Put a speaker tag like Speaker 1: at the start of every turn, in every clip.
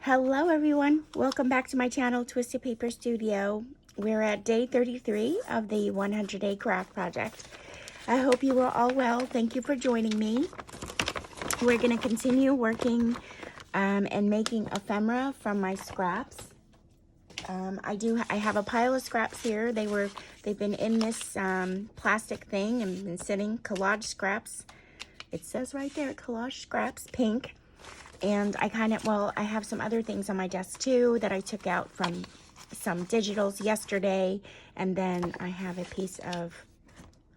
Speaker 1: Hello everyone, welcome back to my channel, Twisted Paper Studio. We're at day 33 of the 100-day craft project. I hope you are all well. Thank you for joining me. We're going to continue working and making ephemera from my scraps. I have a pile of scraps here. They've been in this plastic thing and been sitting. Collage scraps. It says right there, Collage scraps, pink. And I have some other things on my desk too that I took out from some digitals yesterday. And then I have a piece of,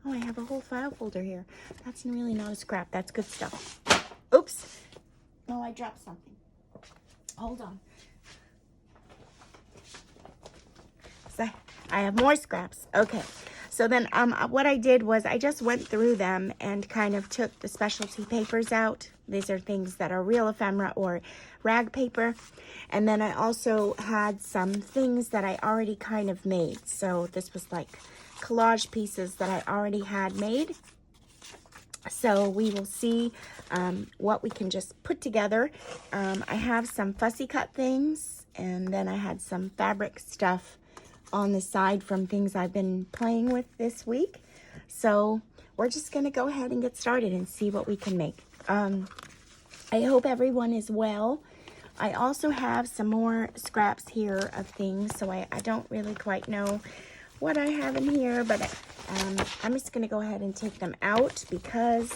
Speaker 1: I have a whole file folder here. That's really not a scrap. That's good stuff. Oops. Oh, I dropped something. Hold on. So I have more scraps. Okay. So then what I did was I just went through them and kind of took the specialty papers out. These are things that are real ephemera or rag paper. And then I also had some things that I already kind of made. So this was like collage pieces that I already had made. So we will see what we can just put together. I have some fussy cut things, and then I had some fabric stuff on the side from things I've been playing with this week. So we're just going to go ahead and get started and see what we can make. I hope everyone is well. I also have some more scraps here of things, so I don't really quite know what I have in here, but I'm just going to go ahead and take them out because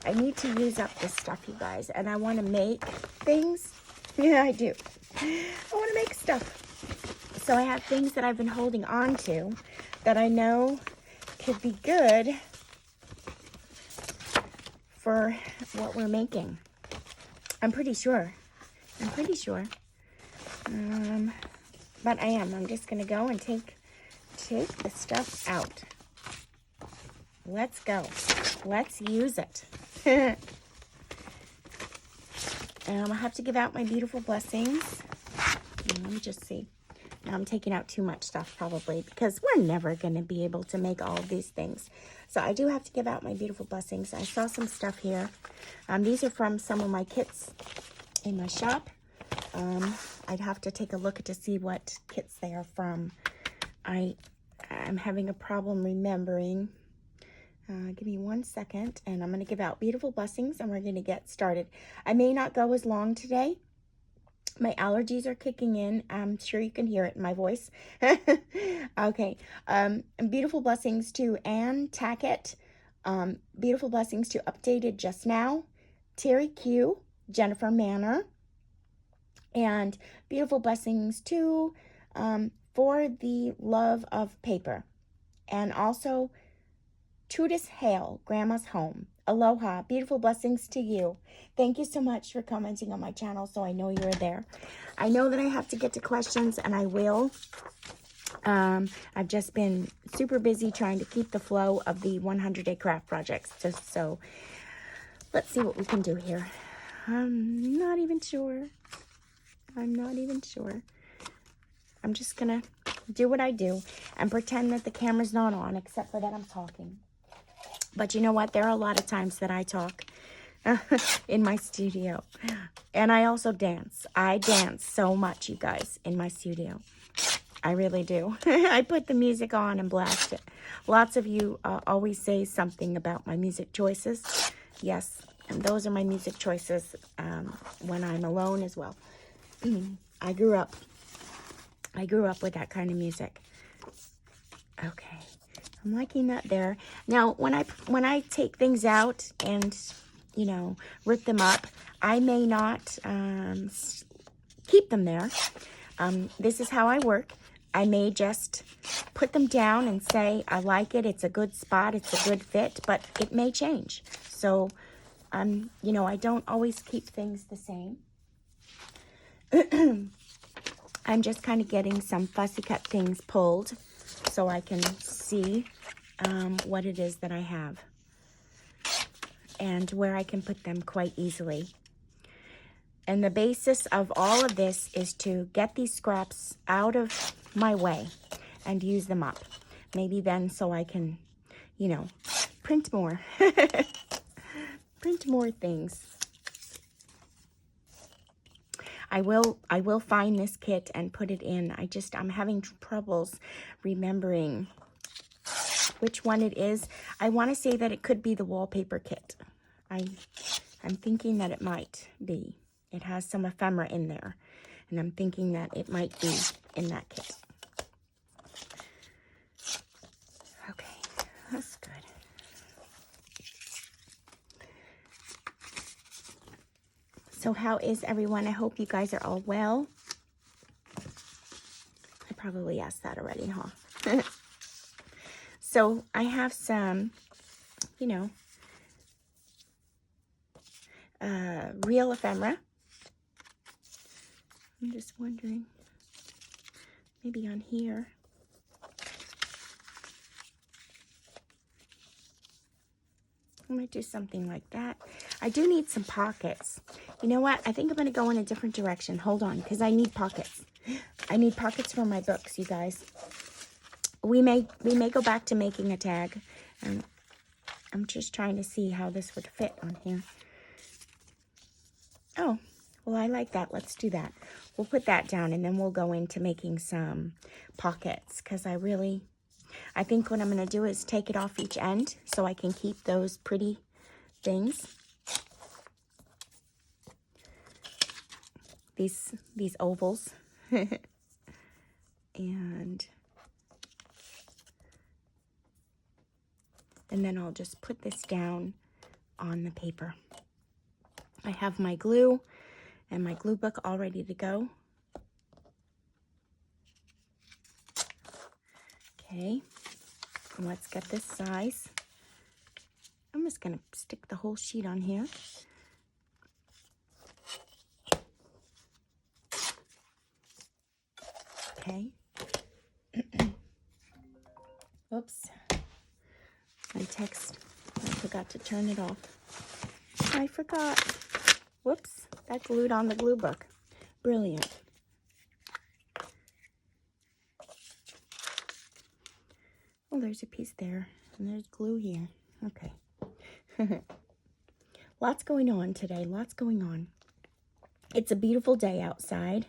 Speaker 1: I need to use up this stuff, you guys, and I want to make things. Yeah, I do. I want to make stuff. So I have things that I've been holding on to that I know could be good for what we're making. I'm pretty sure. But I'm just going to go and take the stuff out. Let's go. Let's use it. I have to give out my beautiful blessings. Let me just see. Now I'm taking out too much stuff probably because we're never going to be able to make all of these things. So I do have to give out my beautiful blessings. I saw some stuff here. These are from some of my kits in my shop. I'd have to take a look to see what kits they are from. I'm having a problem remembering. Give me 1 second and I'm going to give out beautiful blessings and we're going to get started. I may not go as long today. My allergies are kicking in. I'm sure you can hear it in my voice. Okay. Beautiful blessings to Ann Tackett. Beautiful blessings to Updated Just Now, Terry Q, Jennifer Manor, and beautiful blessings to For the Love of Paper, and also Trudis Hale, Grandma's Home. Aloha, beautiful blessings to you. Thank you so much for commenting on my channel so I know you're there. I know that I have to get to questions and I will. I've just been super busy trying to keep the flow of the 100-day craft projects. So let's see what we can do here. I'm not even sure. I'm just gonna do what I do and pretend that the camera's not on, except for that I'm talking. But you know what? There are a lot of times that I talk in my studio. And I also dance. I dance so much, you guys, in my studio. I really do. I put the music on and blast it. Lots of you always say something about my music choices. Yes, and those are my music choices when I'm alone as well. I grew up with that kind of music. Okay. I'm liking that there. Now, when I take things out and, rip them up, I may not keep them there. This is how I work. I may just put them down and say, I like it. It's a good spot. It's a good fit, but it may change. So, I don't always keep things the same. I'm just kind of getting some fussy cut things pulled so I can see what it is that I have and where I can put them quite easily. And the basis of all of this is to get these scraps out of my way and use them up. Maybe then so I can, print more. Print more things. I will find this kit and put it in. I'm having troubles remembering which one it is. I want to say that it could be the wallpaper kit. I'm thinking that it might be. It has some ephemera in there, and I'm thinking that it might be in that kit. Okay, that's good. So how is everyone? I hope you guys are all well. I probably asked that already, huh? So I have some, you know, real ephemera. I'm just wondering, maybe on here. I might do something like that. I do need some pockets. You know what? I think I'm going to go in a different direction. Hold on, because I need pockets. I need pockets for my books, you guys. We may go back to making a tag. I'm just trying to see how this would fit on here. Oh, well, I like that. Let's do that. We'll put that down, and then we'll go into making some pockets, because I think what I'm going to do is take it off each end so I can keep those pretty things. These ovals. and then I'll just put this down on the paper. I have my glue and my glue book all ready to go. Okay, and let's get this size. I'm just going to stick the whole sheet on here. Okay. Oops. My text. I forgot to turn it off. I forgot. Whoops. That glued on the glue book. Brilliant. Oh, there's a piece there. And there's glue here. Okay. Lots going on today. Lots going on. It's a beautiful day outside.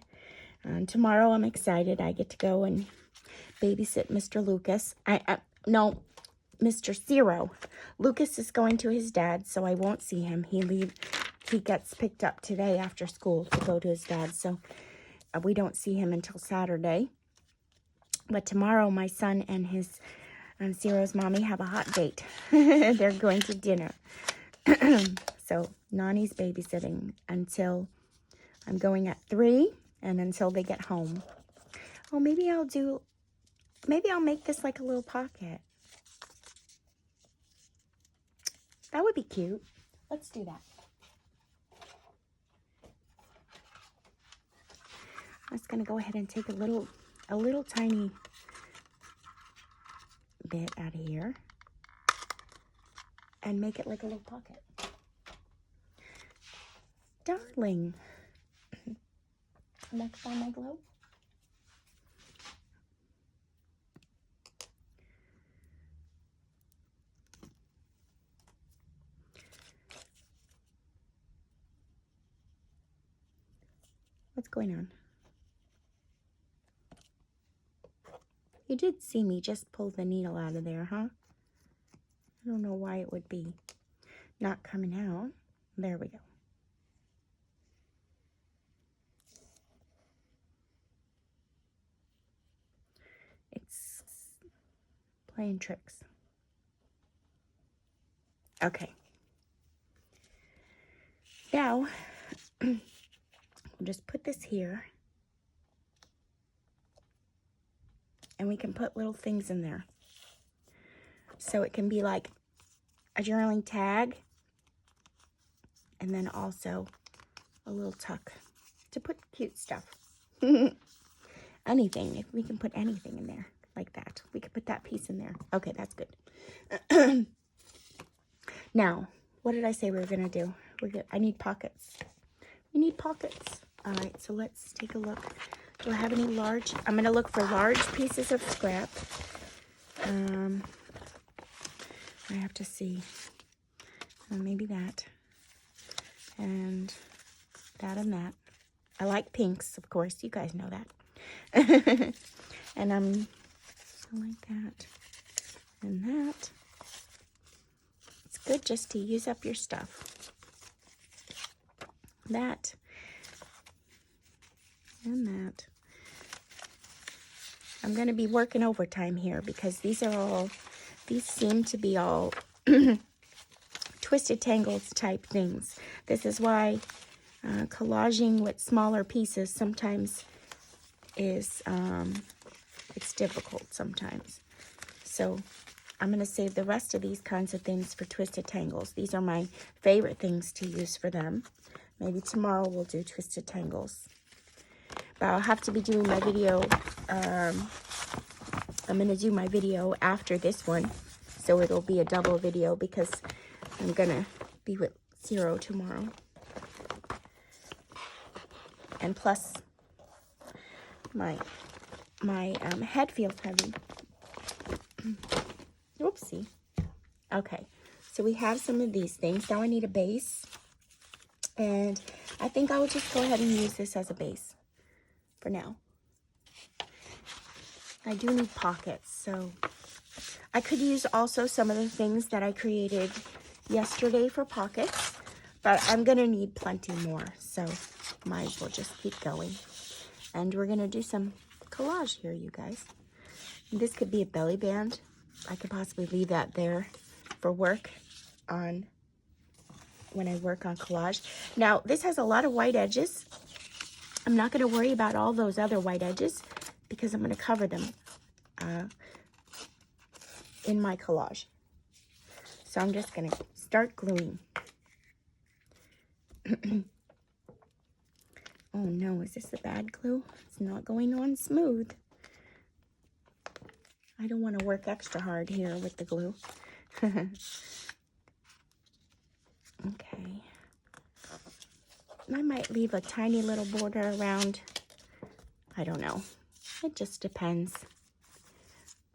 Speaker 1: Tomorrow I'm excited. I get to go and babysit Mr. Lucas. No, Mr. Zero. Lucas is going to his dad, so I won't see him. He gets picked up today after school to go to his dad, so we don't see him until Saturday. But tomorrow my son and his Zero's mommy have a hot date. They're going to dinner. So Nani's babysitting until I'm going at 3 and until they get home. Oh, maybe I'll make this like a little pocket. That would be cute. Let's do that. I'm just going to go ahead and take a little tiny bit out of here and make it like a little pocket. Darling. Next find my glue. What's going on? You did see me just pull the needle out of there, huh? I don't know why it would be not coming out. There we go. It's playing tricks. Okay. Now, we'll just put this here. And we can put little things in there. So it can be like a journaling tag. And then also a little tuck to put cute stuff. Anything. If we can put anything in there like that. We could put that piece in there. Okay, that's good. Now, what did I say we were going to do? I need pockets. We need pockets. All right, so let's take a look. Do I have any large? I'm going to look for large pieces of scrap. I have to see. Maybe that. And that and that. I like pinks, of course. You guys know that. And I like that and that. It's good just to use up your stuff. That and that. I'm going to be working overtime here because these seem to be all twisted tangles type things. This is why collaging with smaller pieces sometimes is, it's difficult sometimes. So I'm going to save the rest of these kinds of things for twisted tangles. These are my favorite things to use for them. Maybe tomorrow we'll do twisted tangles. But I'll have to be doing my video. I'm going to do my video after this one. So it'll be a double video because I'm going to be with Xxoo tomorrow. And plus, my head feels heavy. Oopsie. Okay, so we have some of these things. Now I need a base. And I think I will just go ahead and use this as a base for now. I do need pockets, so I could use also some of the things that I created yesterday for pockets, but I'm going to need plenty more, so might as well just keep going. And we're going to do some collage here, you guys. This could be a belly band. I could possibly leave that there for work on when I work on collage. Now, this has a lot of white edges. I'm not going to worry about all those other white edges because I'm going to cover them in my collage. So I'm just going to start gluing. Oh no, is this the bad glue? It's not going on smooth. I don't want to work extra hard here with the glue. Okay. I might leave a tiny little border around. I don't know. It just depends.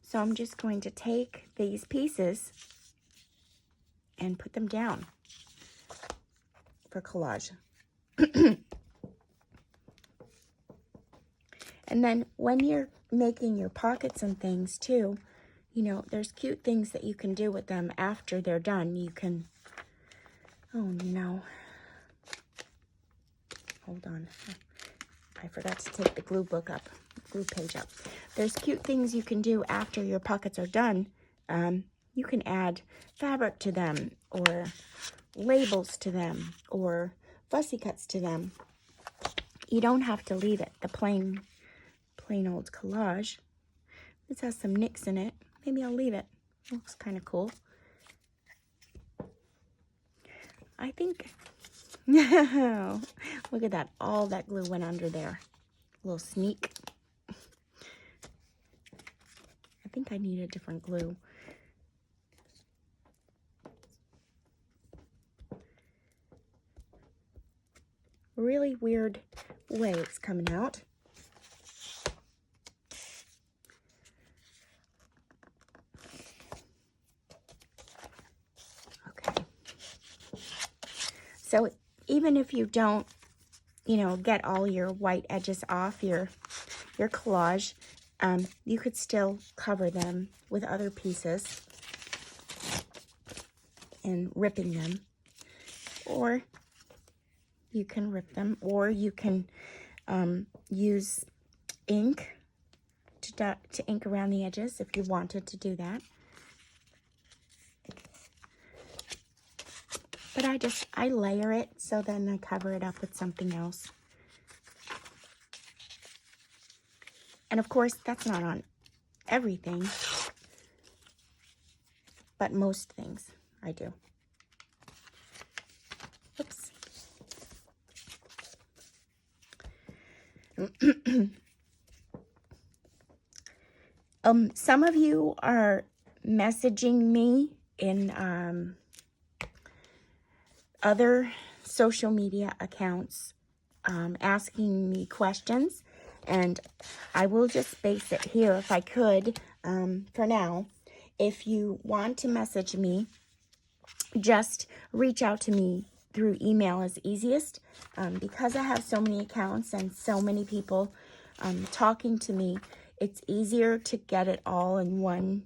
Speaker 1: So I'm just going to take these pieces and put them down for collage. And then when you're making your pockets and things too, you know, there's cute things that you can do with them after they're done. You can, oh no. Hold on. I forgot to take the glue book up, glue page up. There's cute things you can do after your pockets are done. You can add fabric to them, or labels to them, or fussy cuts to them. You don't have to leave it the plain old collage. This has some nicks in it. Maybe I'll leave it. It looks kind of cool. I think, look at that. All that glue went under there. A little sneak. I think I need a different glue. Really weird way it's coming out. Okay. So even if you don't, you know, get all your white edges off your collage, you could still cover them with other pieces and ripping them. Or you can rip them, or you can use ink to ink around the edges if you wanted to do that. But I layer it, so then I cover it up with something else. And of course, that's not on everything, but most things I do. Oops. Some of you are messaging me in other social media accounts asking me questions, and I will just base it here if I could for now. If you want to message me, just reach out to me through email is easiest. Because I have so many accounts and so many people talking to me, it's easier to get it all in one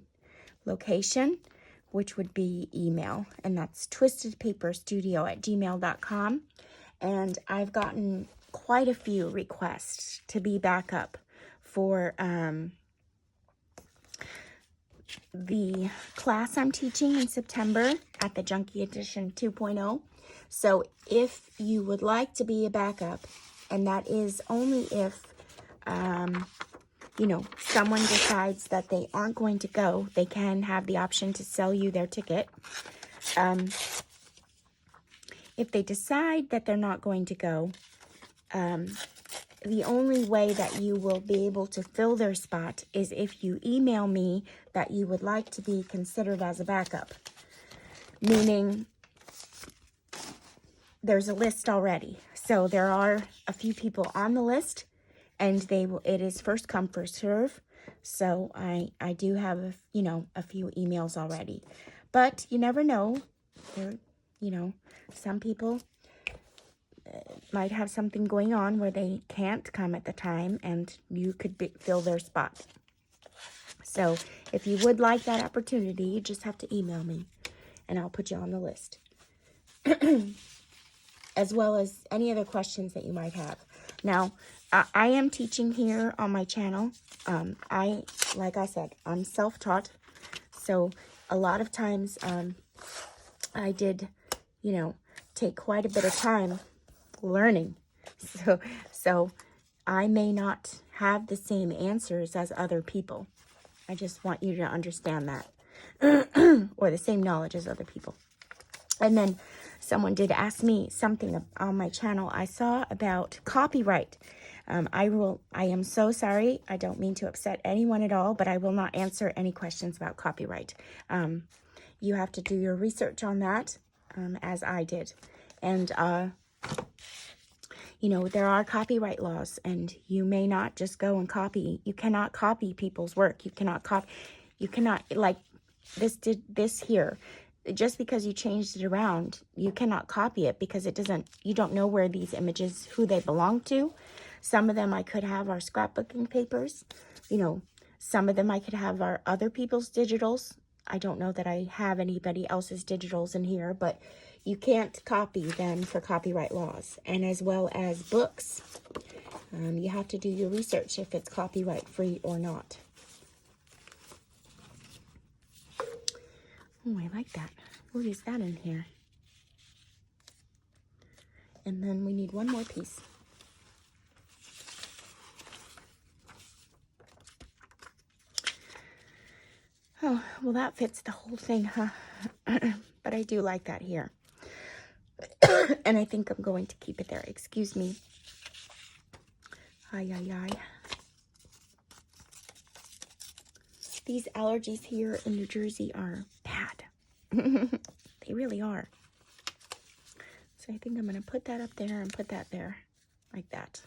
Speaker 1: location, which would be email. And that's twistedpaperstudio@gmail.com. And I've gotten quite a few requests to be backup for the class I'm teaching in September at the Junkie Edition 2.0. So if you would like to be a backup, and that is only if, you know, someone decides that they aren't going to go, they can have the option to sell you their ticket. If they decide that they're not going to go, the only way that you will be able to fill their spot is if you email me that you would like to be considered as a backup. Meaning, there's a list already. So there are a few people on the list, and it is first come, first serve. So I do have, you know, a few emails already. But you never know. You know, some people might have something going on where they can't come at the time, and you could fill their spot. So if you would like that opportunity, you just have to email me, and I'll put you on the list. As well as any other questions that you might have. Now, I am teaching here on my channel. Like I said, I'm self-taught. So a lot of times I did, you know, take quite a bit of time learning. So I may not have the same answers as other people. I just want you to understand that. Or the same knowledge as other people. And then someone did ask me something on my channel. I saw about copyright. I am so sorry. I don't mean to upset anyone at all, but I will not answer any questions about copyright. You have to do your research on that, as I did. And, you know, there are copyright laws, and you may not just go and copy. You cannot copy people's work. You cannot like this here. Just because you changed it around, you cannot copy it because you don't know where these images, who they belong to. Some of them I could have our scrapbooking papers. You know, some of them I could have our other people's digitals. I don't know that I have anybody else's digitals in here, but you can't copy them for copyright laws. And as well as books, you have to do your research if it's copyright free or not. Oh, I like that. What is that in here? And then we need one more piece. Oh, well, that fits the whole thing, huh? But I do like that here. And I think I'm going to keep it there. Excuse me. Ay, ay, ay. These allergies here in New Jersey are bad. They really are. So I think I'm going to put that up there and put that there like that.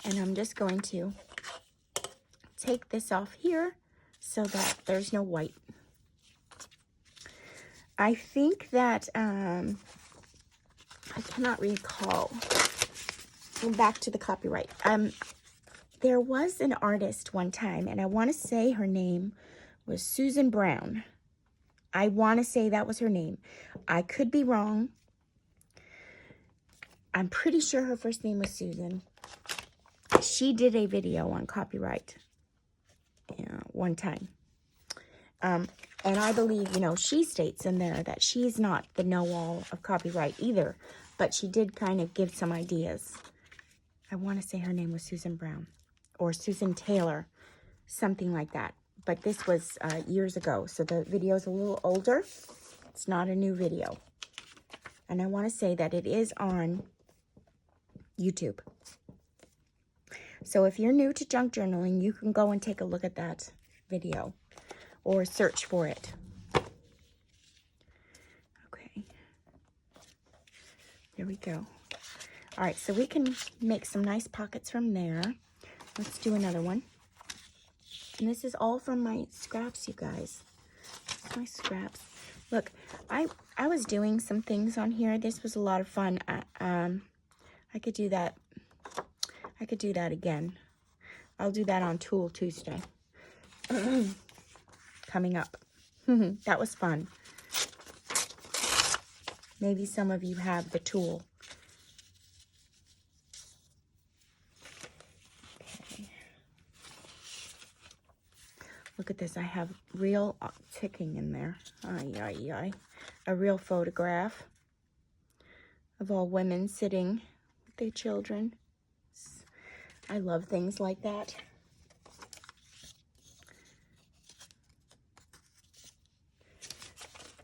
Speaker 1: And I'm just going to take this off here so that there's no white. I think that, I cannot recall. Back to the copyright. There was an artist one time, and I want to say her name was Susan Brown. I want to say that was her name. I could be wrong. I'm pretty sure her first name was Susan. She did a video on copyright one time. And I believe, you know, she states in there that she's not the know-all of copyright either, but she did kind of give some ideas. I want to say her name was Susan Brown or Susan Taylor, something like that. But this was years ago, so the video is a little older. It's not a new video. And I want to say that it is on YouTube. So if you're new to junk journaling, you can go and take a look at that video or search for it. Okay. There we go. All right, so we can make some nice pockets from there. Let's do another one. And this is all from my scraps, you guys. My scraps. Look, I I was doing some things on here. This was a lot of fun. I could do that. I could do that again. I'll do that on Tool Tuesday. Coming up. That was fun. Maybe some of you have the tool. Okay. Look at this. I have real ticking in there. Ay, ay, ay. A real photograph of all women sitting with their children. I love things like that.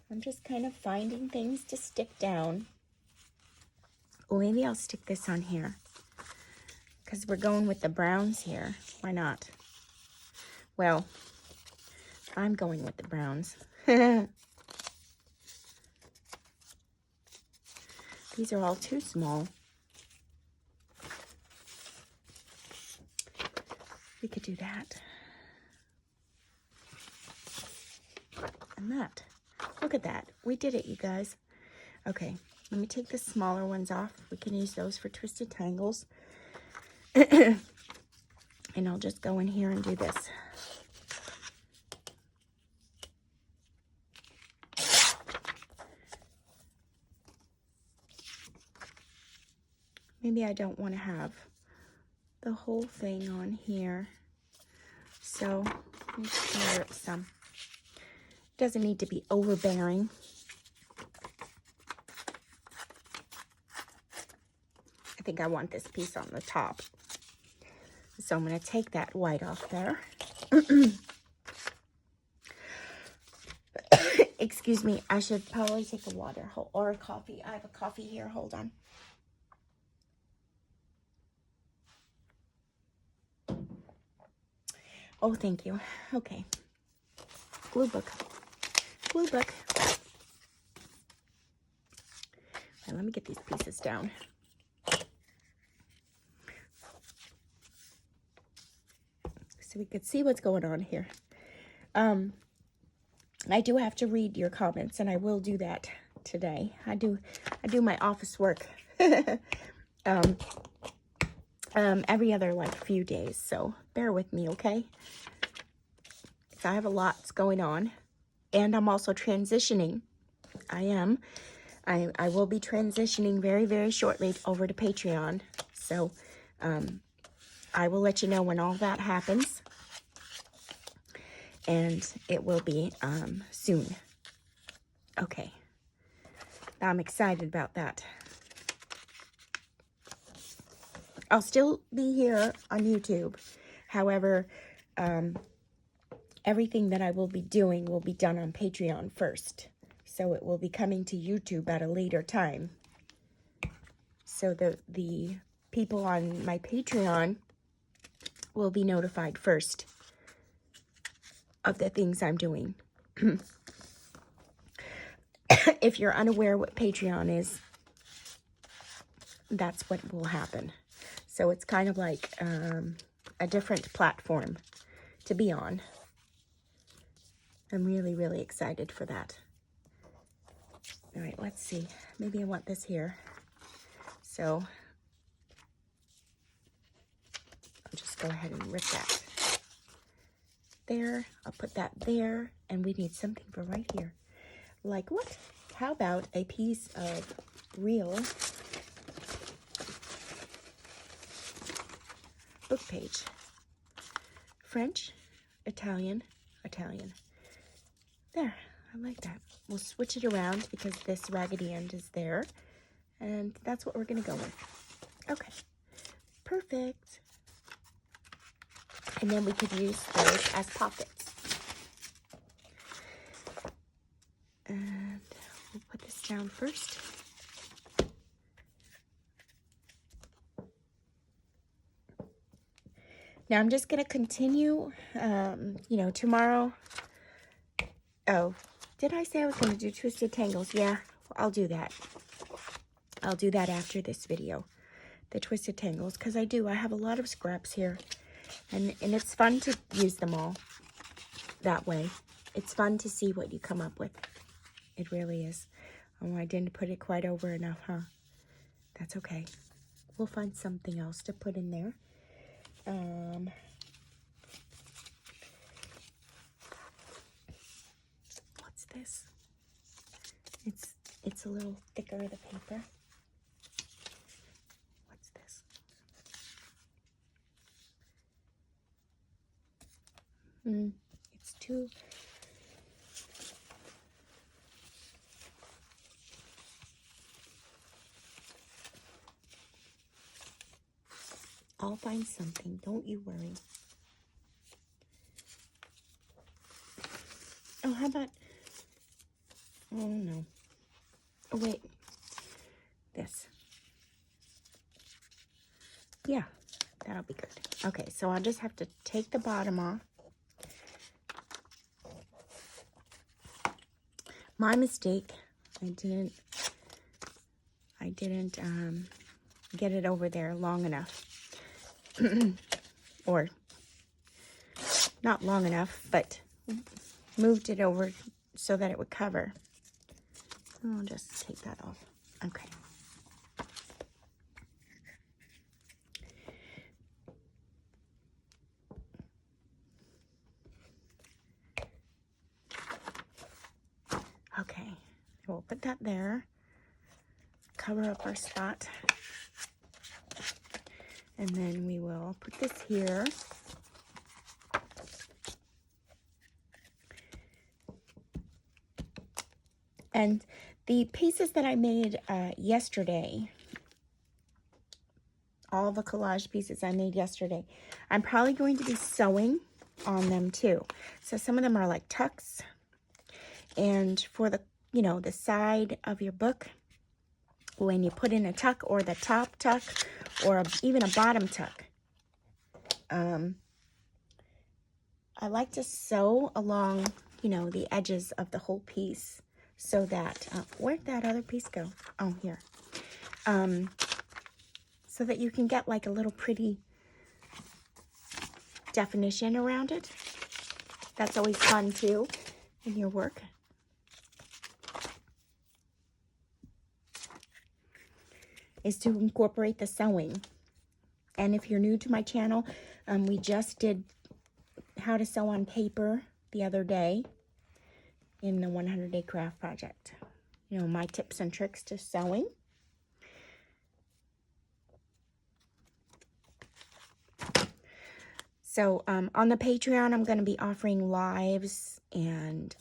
Speaker 1: I'm just kind of finding things to stick down. Oh, maybe I'll stick this on here, because we're going with the browns here. Why not? Well, I'm going with the browns. These are all too small. We could do that. And that. Look at that. We did it, you guys. Okay, let me take the smaller ones off. We can use those for twisted tangles. And I'll just go in here and do this. Maybe I don't want to have the whole thing on here. So, I'm just going to rip some. Doesn't need to be overbearing. I think I want this piece on the top. So I'm going to take that white off there. Excuse me, I should probably take a water or a coffee. I have a coffee here. Hold on. Oh, thank you. Okay. Glue book. Glue book. Right, let me get these pieces down. So we could see what's going on here. I do have to read your comments, and I will do that today. I do my office work every other few days, so bear with me, okay? So I have a lot going on, and I'm also transitioning. I will be transitioning very, very shortly over to Patreon, so I will let you know when all that happens. And it will be soon. Okay. I'm excited about that. I'll still be here on YouTube. However, everything that I will be doing will be done on Patreon first. So it will be coming to YouTube at a later time. So the people on my Patreon will be notified first of the things I'm doing. If you're unaware what Patreon is, that's what will happen. So it's kind of like a different platform to be on. I'm really, really excited for that. All right, let's see. Maybe I want this here. So I'll just go ahead and rip that. There, I'll put that there, and we need something for right here. Like what? How about a piece of real book page? French, Italian. There, I like that. We'll switch it around because this raggedy end is there, and that's what we're gonna go with. Okay, perfect. And then we could use those as pockets. And we'll put this down first. Now I'm just going to continue, tomorrow. Oh, did I say I was going to do twisted tangles? Yeah, I'll do that. I'll do that after this video, the twisted tangles, because I have a lot of scraps here. And it's fun to use them all that way. It's fun to see what you come up with. It really is. Oh, I didn't put it quite over enough, huh? That's okay. We'll find something else to put in there. What's this? It's a little thicker, the paper. What's this? It's too... I'll find something. Don't you worry. Oh, how about... Oh, no. Oh, wait. This. Yeah, that'll be good. Okay, so I'll just have to take the bottom off. My mistake. I didn't get it over there long enough. Or not long enough, but moved it over so that it would cover. I'll just take that off. Okay. Okay, we'll put that there. Cover up our spot. And then we will put this here. And the pieces that I made yesterday, all the collage pieces I made yesterday, I'm probably going to be sewing on them too. So some of them are like tucks. And for the, the side of your book, when you put in a tuck or the top tuck or even a bottom tuck, I like to sew along, the edges of the whole piece so that, where'd that other piece go? Oh, here. So that you can get like a little pretty definition around it. That's always fun too in your work. Is to incorporate the sewing. And if you're new to my channel, we just did how to sew on paper the other day in the 100-day craft project. My tips and tricks to sewing. So on the Patreon, I'm going to be offering lives and,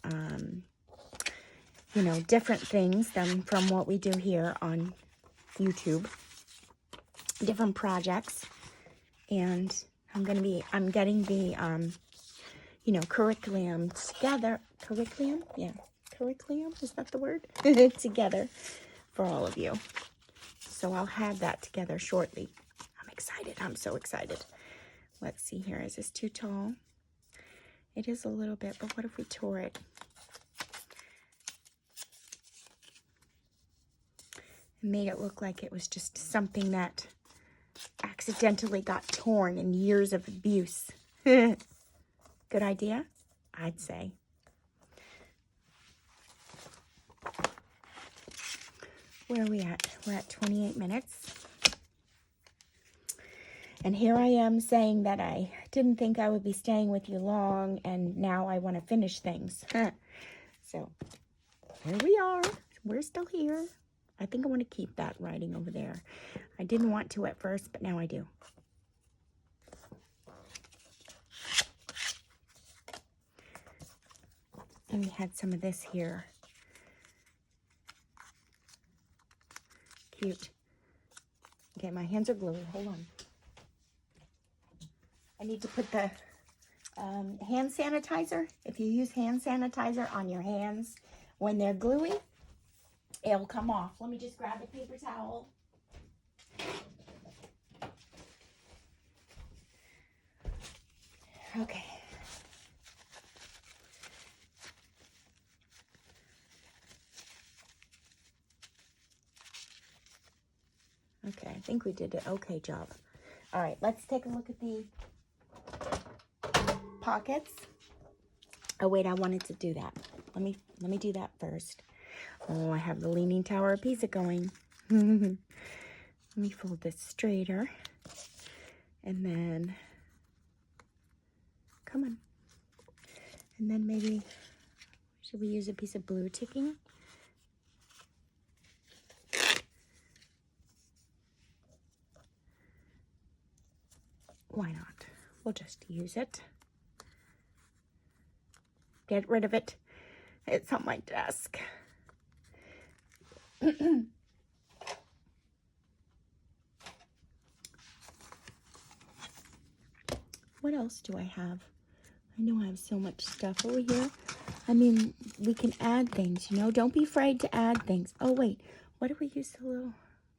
Speaker 1: different things from what we do here on YouTube, different projects, and I'm getting the curriculum together. Curriculum, is that the word? Together for all of you. So I'll have that together shortly. I'm excited. I'm so excited. Let's see here. Is this too tall? It is a little bit, but what if we tore it? Made it look like it was just something that accidentally got torn in years of abuse. Good idea? I'd say. Where are we at? We're at 28 minutes. And here I am saying that I didn't think I would be staying with you long, and now I want to finish things. So, here we are. We're still here. I think I want to keep that writing over there. I didn't want to at first, but now I do. And we had some of this here. Cute. Okay, my hands are gluey. Hold on. I need to put the hand sanitizer. If you use hand sanitizer on your hands when they're gluey, it'll come off. Let me just grab a paper towel. Okay. Okay, I think we did an okay job. All right, let's take a look at the pockets. Oh wait, I wanted to do that. Let me do that first. Oh, I have the Leaning Tower of Pisa going. Let me fold this straighter. And then, come on. And then maybe, should we use a piece of blue ticking? Why not? We'll just use it. Get rid of it. It's on my desk. What else do I have? I know I have so much stuff over here. I mean, we can add things, you know. Don't be afraid to add things. Oh, wait. What do we use the little...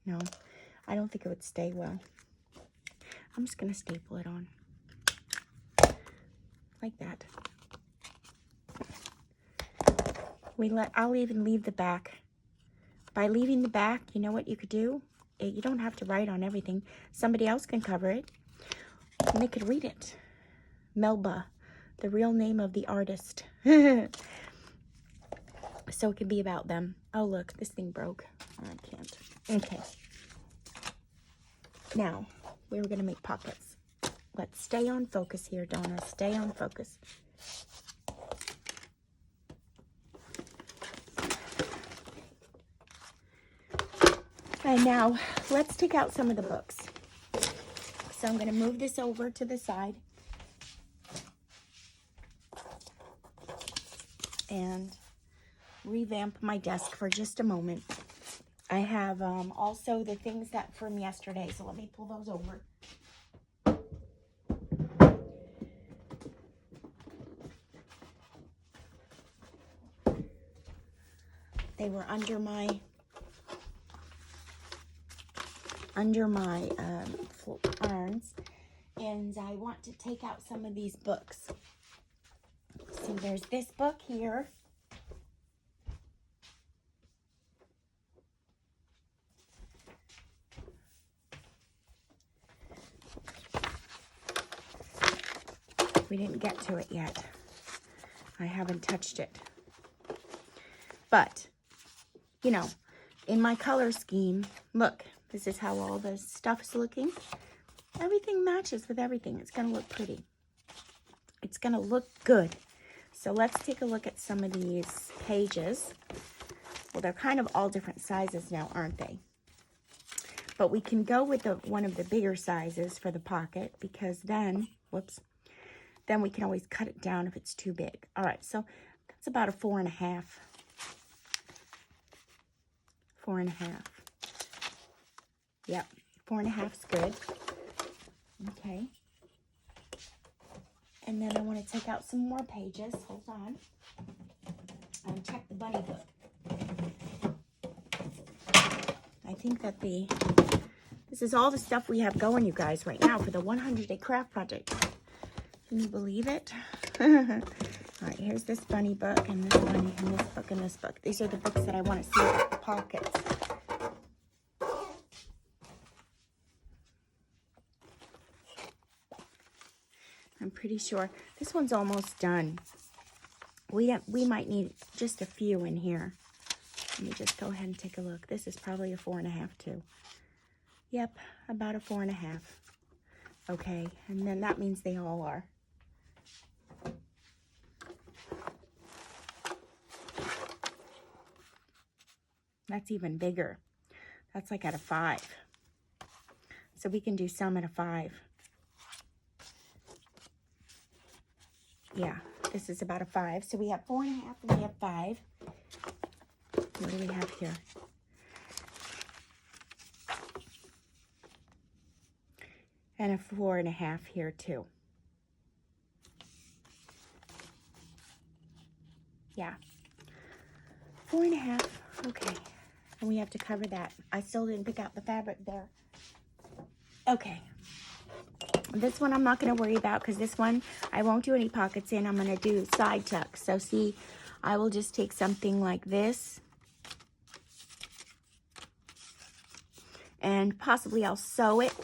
Speaker 1: No, I don't think it would stay well. I'm just going to staple it on. Like that. I'll even leave the back. By leaving the back, you know what you could do? You don't have to write on everything. Somebody else can cover it. And they could read it. Melba, the real name of the artist. So it could be about them. Oh, look, this thing broke. I can't. Okay. Now, we were going to make pockets. Let's stay on focus here, Donna. Stay on focus. And now, let's take out some of the books. So I'm going to move this over to the side. And revamp my desk for just a moment. I have also the things that from yesterday. So let me pull those over. They were under my arms, and I want to take out some of these books. So there's this book here. We didn't get to it yet. I haven't touched it. But, you know, in my color scheme, look, this is how all the stuff's looking. Everything matches with everything. It's going to look pretty. It's going to look good. So let's take a look at some of these pages. Well, they're kind of all different sizes now, aren't they? But we can go with one of the bigger sizes for the pocket, because then, whoops, then we can always cut it down if it's too big. All right, so that's about a 4.5. 4.5. Yep, 4.5 is good. Okay. And then I want to take out some more pages. Hold on. And check the bunny book. I think that this is all the stuff we have going, you guys, right now for the 100-day craft project. Can you believe it? All right, here's this bunny book, and this bunny, and this book, and this book. These are the books that I want to see with the pockets. I'm pretty sure this one's almost done. We might need just a few in here. Let me just go ahead and take a look. This is probably a 4.5 too. Yep, about a 4.5. Okay, and then that means they all are. That's even bigger. That's like at a 5. So we can do some at a 5. Yeah, this is about a 5. So we have 4.5 and we have 5. What do we have here? And a 4.5 here too. Yeah. 4.5. Okay. And we have to cover that. I still didn't pick out the fabric there. Okay. This one I'm not going to worry about, because this one I won't do any pockets in. I'm going to do side tucks. So see, I will just take something like this. And possibly I'll sew it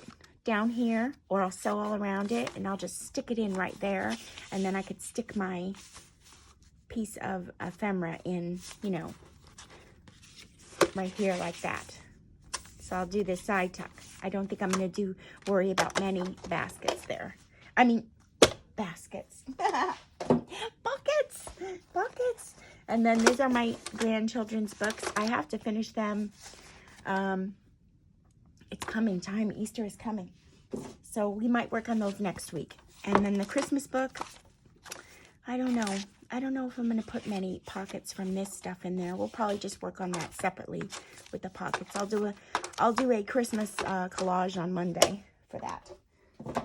Speaker 1: down here, or I'll sew all around it, and I'll just stick it in right there. And then I could stick my piece of ephemera in, you know, right here like that. So I'll do this side tuck. I don't think I'm going to worry about many baskets there. I mean, baskets. Buckets. And then these are my grandchildren's books. I have to finish them. It's coming time. Easter is coming. So we might work on those next week. And then the Christmas book, I don't know. I don't know if I'm going to put many pockets from this stuff in there. We'll probably just work on that separately with the pockets. I'll do a Christmas collage on Monday for that,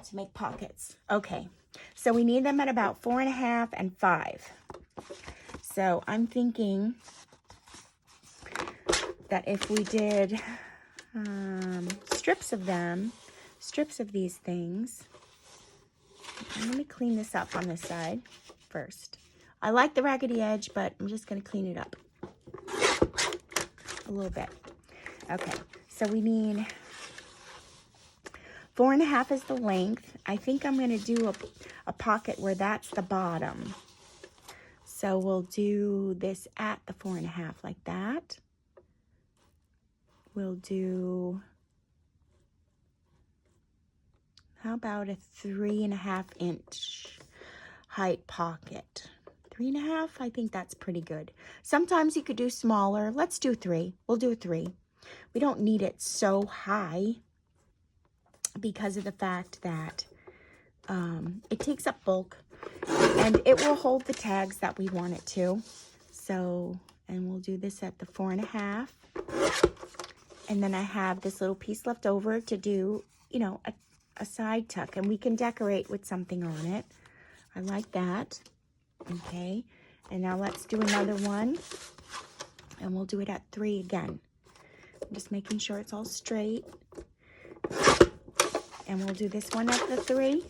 Speaker 1: to make pockets. Okay, so we need them at about 4.5 and 5. So I'm thinking that if we did strips of these things. Let me clean this up on this side first. I like the raggedy edge, but I'm just going to clean it up a little bit. Okay, so we need 4.5 is the length. I think I'm going to do a pocket where that's the bottom. So we'll do this at the 4.5 like that. We'll do, how about a 3.5 inch height pocket? 3.5, I think that's pretty good. Sometimes you could do smaller. Let's do 3. We'll do a 3. We don't need it so high because of the fact that it takes up bulk and it will hold the tags that we want it to. So, and we'll do this at the 4.5. And then I have this little piece left over to do, you know, a side tuck, and we can decorate with something on it. I like that. Okay, and now let's do another one, and we'll do it at 3 again. I'm just making sure it's all straight. And we'll do this one at the 3,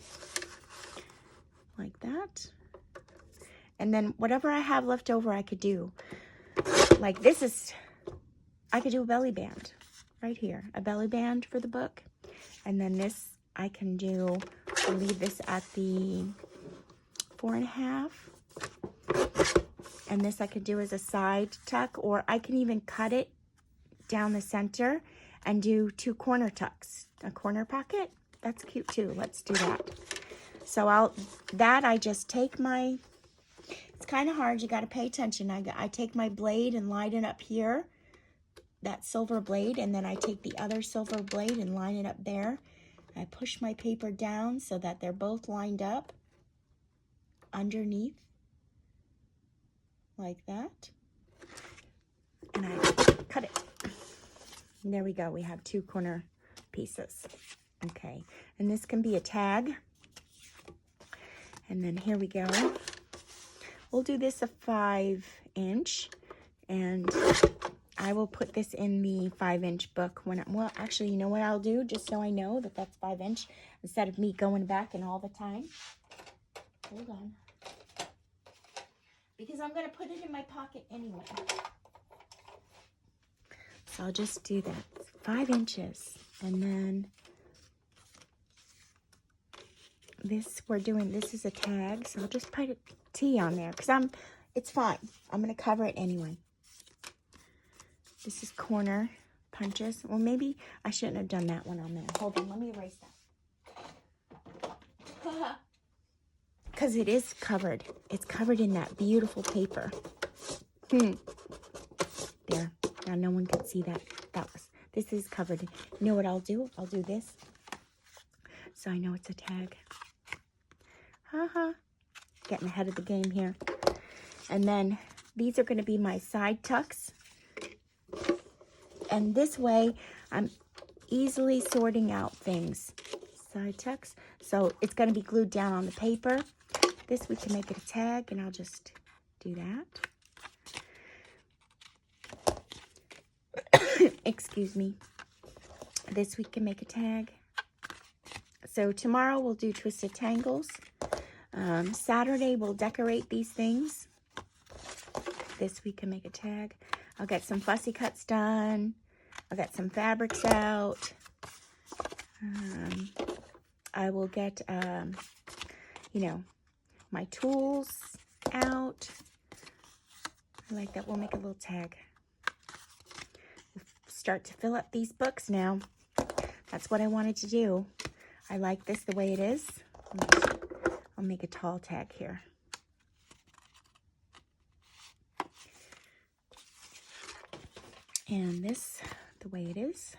Speaker 1: like that. And then whatever I have left over, I could do. Like this is, I could do a belly band right here, a belly band for the book. And then this I can do, I'll leave this at the 4.5. And this I could do as a side tuck, or I can even cut it down the center and do 2 corner tucks. A corner pocket, that's cute too. Let's do that. So I just take my, it's kind of hard, you got to pay attention. I take my blade and line it up here, that silver blade, and then I take the other silver blade and line it up there. I push my paper down so that they're both lined up underneath, like that. And I cut it. And there we go. We have 2 corner pieces. Okay. And this can be a tag. And then here we go. We'll do this a 5 inch. And I will put this in the 5-inch book when well, actually, you know what I'll do, just so I know that that's 5 inch, instead of me going back and all the time. Hold on. Because I'm going to put it in my pocket anyway. So I'll just do that. 5 inches. And then this, this is a tag. So I'll just put a T on there. Because it's fine. I'm going to cover it anyway. This is corner punches. Well, maybe I shouldn't have done that one on there. Hold on. Let me erase that. Because it is covered. It's covered in that beautiful paper. There. Now no one can see that. This is covered. You know what I'll do? I'll do this. So I know it's a tag. Getting ahead of the game here. And then these are going to be my side tucks. And this way, I'm easily sorting out things. Side tucks. So it's going to be glued down on the paper. This we can make it a tag, and I'll just do that. Excuse me. This we can make a tag. So tomorrow we'll do twisted tangles. Saturday we'll decorate these things. This we can make a tag. I'll get some fussy cuts done. I'll get some fabrics out. I will get, you know, my tools out. I like that. We'll make a little tag. start to fill up these books now. That's what I wanted to do. I like this the way it is. I'll make a tall tag here. And this, the way it is.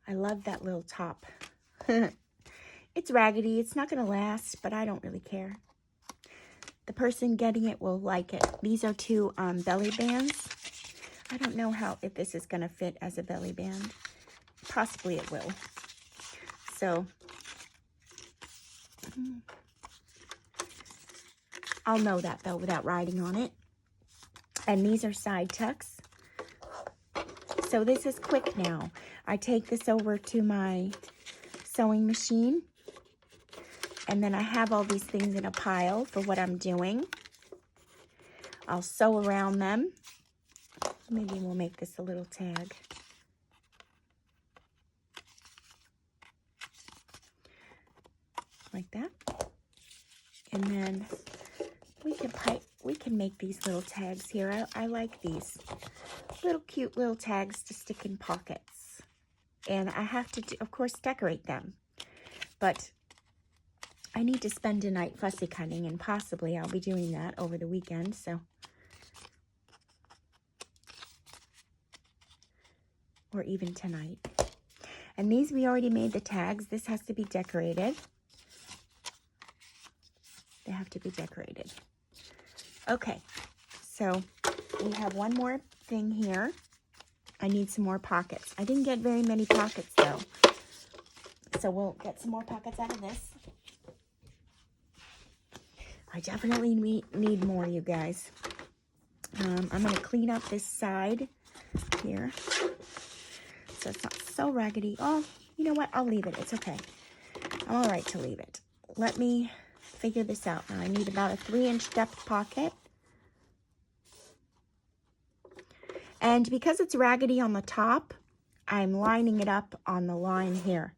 Speaker 1: I love that little top. It's raggedy. It's not going to last, but I don't really care. The person getting it will like it. These are two belly bands. I don't know if this is going to fit as a belly band. Possibly it will. So, I'll know that though without writing on it. And these are side tucks. So this is quick now. I take this over to my sewing machine. And then I have all these things in a pile for what I'm doing. I'll sew around them. Maybe we'll make this a little tag. Like that. And then we can make these little tags here. I like these little cute little tags to stick in pockets. And I have to, of course, decorate them. But I need to spend a night fussy cutting, and possibly I'll be doing that over the weekend, so. Or even tonight. And these, we already made the tags. This has to be decorated. They have to be decorated. Okay, so we have one more thing here. I need some more pockets. I didn't get very many pockets though. So we'll get some more pockets out of this. I definitely need more, you guys. I'm going to clean up this side here. So it's not so raggedy. Oh, you know what? I'll leave it. It's okay. I'm all right to leave it. Let me figure this out. Now I need about a 3-inch depth pocket. And because it's raggedy on the top, I'm lining it up on the line here.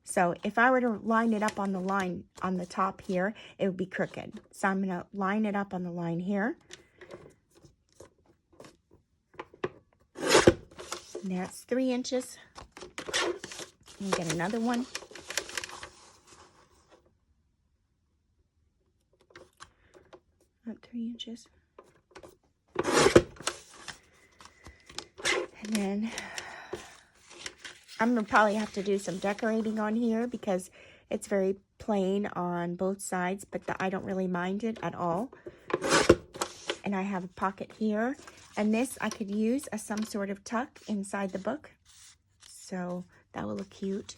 Speaker 1: So if I were to line it up on the line on the top here, it would be crooked. So I'm going to line it up on the line here. And that's 3 inches. And get another one. About 3 inches. And then I'm going to probably have to do some decorating on here because it's very plain on both sides, but I don't really mind it at all. And I have a pocket here. And this I could use as some sort of tuck inside the book. So that will look cute.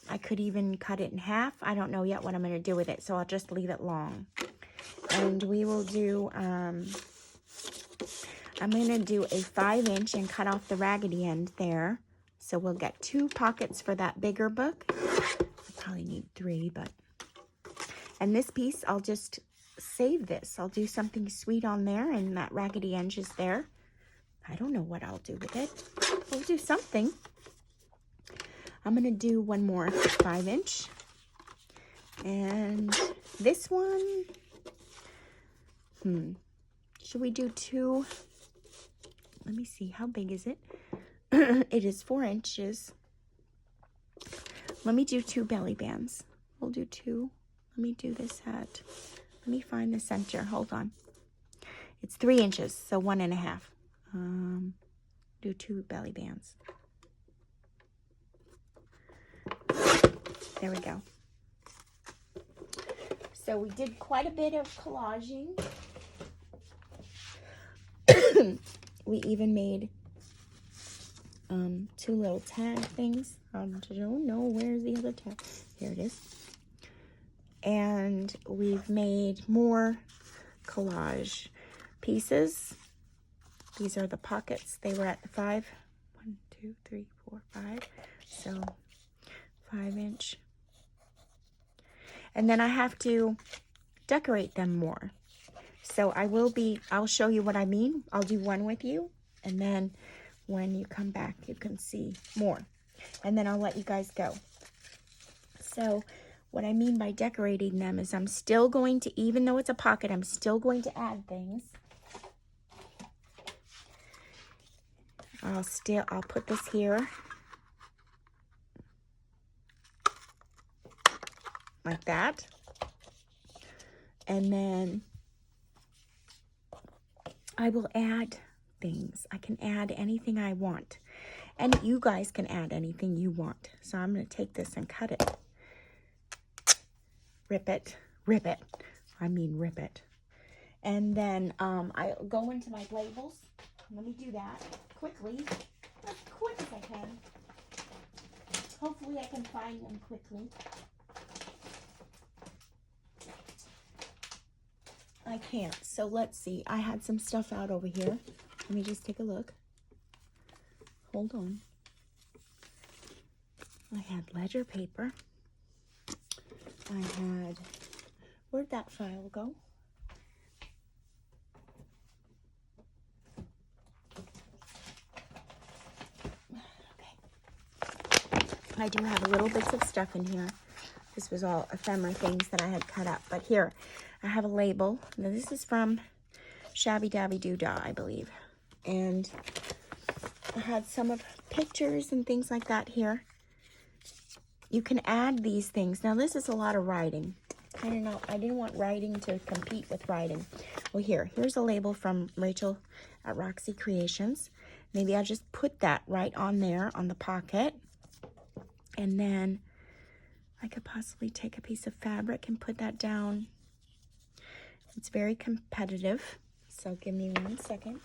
Speaker 1: I could even cut it in half. I don't know yet what I'm going to do with it, so I'll just leave it long. And we will do, I'm going to do a 5-inch and cut off the raggedy end there. So we'll get 2 pockets for that bigger book. I probably need 3, but. And this piece, I'll just save this. I'll do something sweet on there, and that raggedy edge is there. I don't know what I'll do with it. We'll do something. I'm going to do one more 5-inch. And this one, should we do 2? Let me see. How big is it? It is 4 inches. Let me do 2 belly bands. We'll do 2. Let me do this at, let me find the center. Hold on. It's 3 inches, so 1.5. Do 2 belly bands. There we go. So we did quite a bit of collaging. We even made 2 little tag things. I don't know, where's the other tag? Here it is. And we've made more collage pieces. These are the pockets. They were at the 5. 1, 2, 3, 4, 5. So 5-inch. And then I have to decorate them more. So I'll show you what I mean. I'll do one with you. And then when you come back, you can see more. And then I'll let you guys go. So what I mean by decorating them is I'm still going to, even though it's a pocket, I'm still going to add things. I'll put this here like that. And then I will add things. I can add anything I want. And you guys can add anything you want. So I'm going to take this and cut it. Rip it. Rip it. I mean rip it. And then I'll go into my labels. Let me do that quickly. As quick as I can. Hopefully I can find them quickly. I can't. So let's see. I had some stuff out over here. Let me just take a look. Hold on. I had ledger paper. I had... Where'd that file go? Okay. I do have little bits of stuff in here. This was all ephemera things that I had cut up. But here, I have a label. Now, this is from Shabby Dabby Doodah, I believe. And I had some of pictures and things like that here. You can add these things. Now, this is a lot of writing. I don't know. I didn't want writing to compete with writing. Well, here's a label from Rachel at Roxy Creations. Maybe I'll just put that right on there on the pocket. And then I could possibly take a piece of fabric and put that down. It's very competitive. So give me 1 second.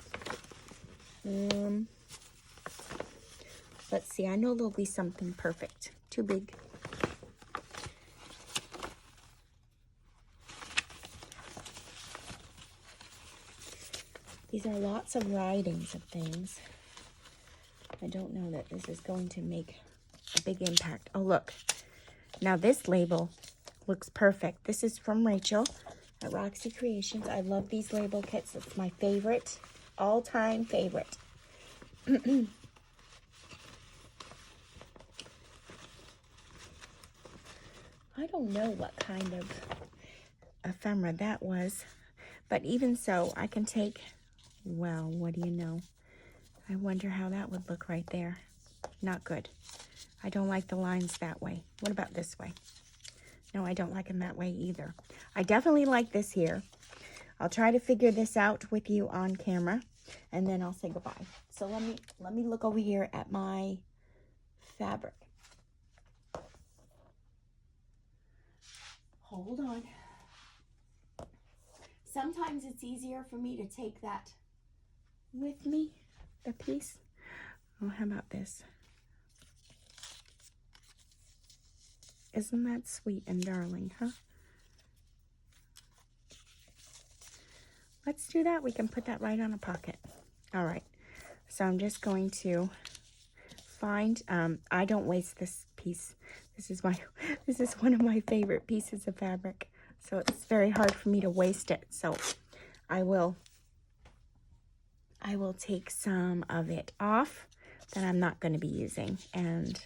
Speaker 1: Let's see. I know there'll be something perfect. Too big. These are lots of writings of things. I don't know that this is going to make a big impact. Oh, look. Now this label looks perfect. This is from Rachel at Roxy Creations. I love these label kits. It's my favorite, all-time favorite. I don't know what kind of ephemera that was, but even so, I can take, well, what do you know? I wonder how that would look right there. Not good. I don't like the lines that way. What about this way? No, I don't like them that way either. I definitely like this here. I'll try to figure this out with you on camera, and then I'll say goodbye. So let me look over here at my fabric. Hold on. Sometimes it's easier for me to take that with me, the piece. Oh, how about this? Isn't that sweet and darling, huh? Let's do that. We can put that right on a pocket. All right. So I'm just going to find, I don't waste this piece. This is one of my favorite pieces of fabric. So it's very hard for me to waste it. So I will take some of it off that I'm not going to be using and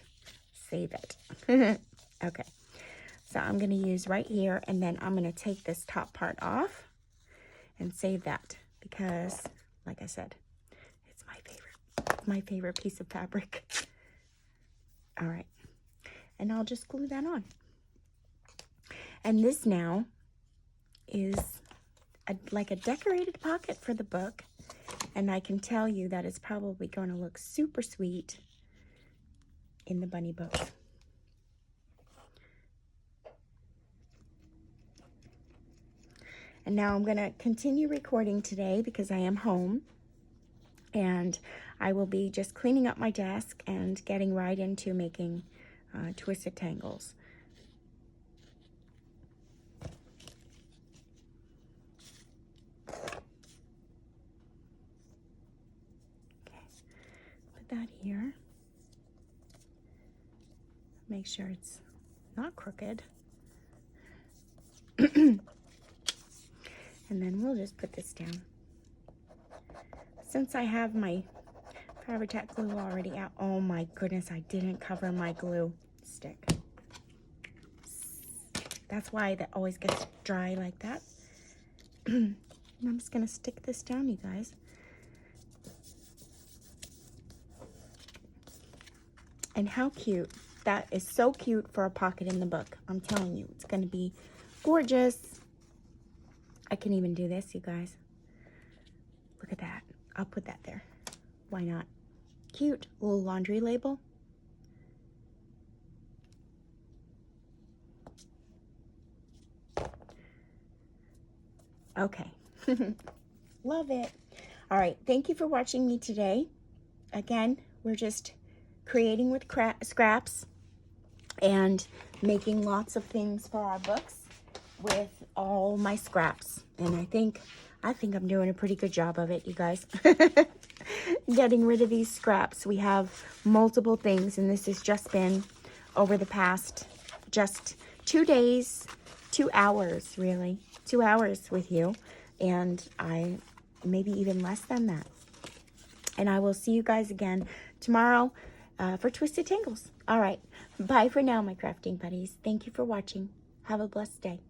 Speaker 1: save it. Okay. So I'm going to use right here, and then I'm going to take this top part off and save that because, like I said, it's my favorite piece of fabric. All right. And I'll just glue that on. And this now is like a decorated pocket for the book. And I can tell you that it's probably going to look super sweet in the bunny book. And now I'm going to continue recording today because I am home. And I will be just cleaning up my desk and getting right into making twisted tangles. Okay, put that here. Make sure it's not crooked. And then we'll just put this down. Since I have my Fabri-Tac glue already out, oh my goodness, I didn't cover my glue stick. That's why that always gets dry like that. I'm just gonna stick this down, you guys. And how cute. That is so cute for a pocket in the book. I'm telling you, it's going to be gorgeous. I can even do this, you guys. Look at that. I'll put that there. Why not? Cute little laundry label. Okay. Love it. All right. Thank you for watching me today. Again, we're just creating with scraps and making lots of things for our books with all my scraps. And I think I'm doing a pretty good job of it, you guys. Getting rid of these scraps. We have multiple things, and this has just been over the past just 2 days, 2 hours, really. 2 hours with you, and maybe even less than that. And I will see you guys again tomorrow for Twisted Tangles. All right. Bye for now, my crafting buddies. Thank you for watching. Have a blessed day.